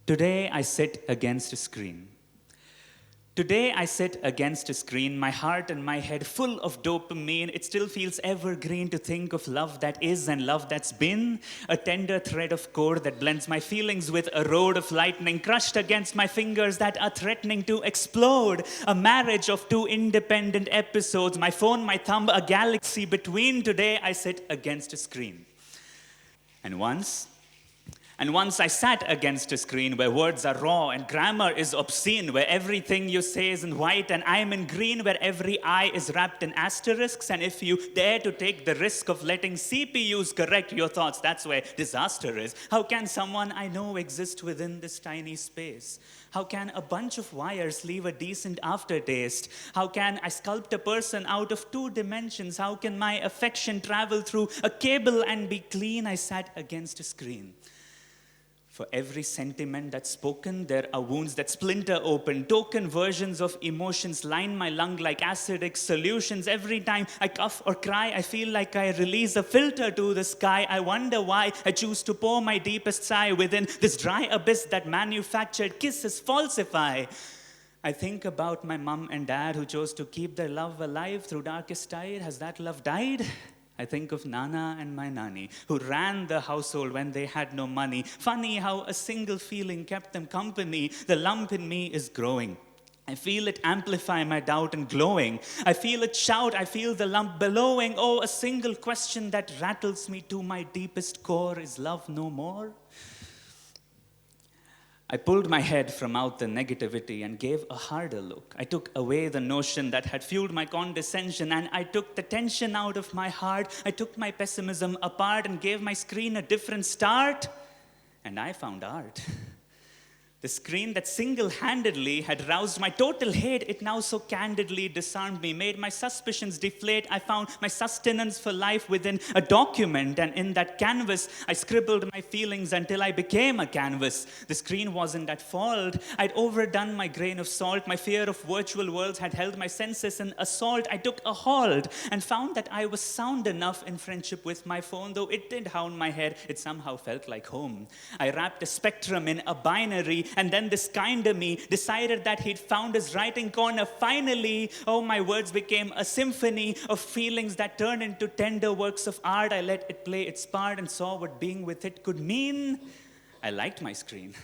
Today I sit against a screen. Today I sit against a screen, my heart and my head full of dopamine. It still feels evergreen to think of love that is and love that's been. A tender thread of cord that blends my feelings with a road of lightning crushed against my fingers that are threatening to explode. A marriage of two independent episodes, my phone, my thumb, a galaxy between. Today I sit against a screen. And once I sat against a screen where words are raw and grammar is obscene, where everything you say is in white and I'm in green, where every I is wrapped in asterisks, and if you dare to take the risk of letting CPUs correct your thoughts, that's where disaster is. How can someone I know exist within this tiny space? How can a bunch of wires leave a decent aftertaste? How can I sculpt a person out of two dimensions? How can my affection travel through a cable and be clean? I sat against a screen. For every sentiment that's spoken, there are wounds that splinter open. Token versions of emotions line my lung like acidic solutions. Every time I cough or cry, I feel like I release a filter to the sky. I wonder why I choose to pour my deepest sigh within this dry abyss that manufactured kisses falsify. I think about my mom and dad who chose to keep their love alive through darkest tide. Has that love died? I think of Nana and my Nani, who ran the household when they had no money. Funny how a single feeling kept them company. The lump in me is growing. I feel it amplify my doubt and glowing. I feel it shout, I feel the lump bellowing. Oh, a single question that rattles me to my deepest core. Is love no more? I pulled my head from out the negativity and gave a harder look. I took away the notion that had fueled my condescension, and I took the tension out of my heart. I took my pessimism apart and gave my screen a different start. And I found art. The screen that single-handedly had roused my total hate, it now so candidly disarmed me, made my suspicions deflate. I found my sustenance for life within a document, and in that canvas, I scribbled my feelings until I became a canvas. The screen wasn't at fault. I'd overdone my grain of salt. My fear of virtual worlds had held my senses in assault. I took a halt and found that I was sound enough in friendship with my phone. Though it did hound my head, it somehow felt like home. I wrapped a spectrum in a binary, and then this kind of me decided that he'd found his writing corner finally. Oh, my words became a symphony of feelings that turned into tender works of art. I let it play its part and saw what being with it could mean. I liked my screen.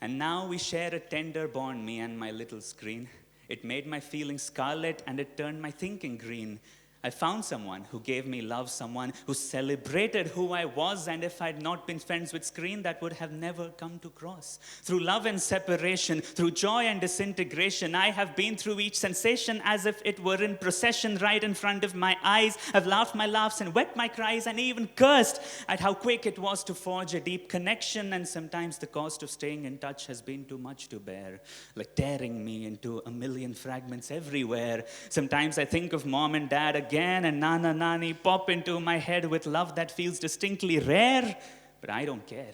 And now we share a tender bond, me and my little screen. It made my feelings scarlet and it turned my thinking green. I found someone who gave me love, someone who celebrated who I was, and if I'd not been friends with screen, that would have never come to cross. Through love and separation, through joy and disintegration, I have been through each sensation as if it were in procession right in front of my eyes. I've laughed my laughs and wept my cries and even cursed at how quick it was to forge a deep connection, and sometimes the cost of staying in touch has been too much to bear, like tearing me into a million fragments everywhere. Sometimes I think of mom and dad again, and Nana Nani pop into my head with love that feels distinctly rare, but I don't care.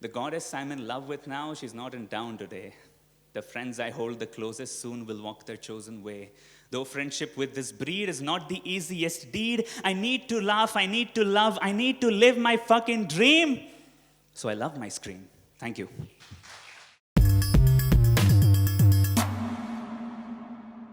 The goddess I'm in love with now, she's not in town today. The friends I hold the closest soon will walk their chosen way. Though friendship with this breed is not the easiest deed, I need to laugh, I need to love, I need to live my fucking dream. So I love my screen. Thank you.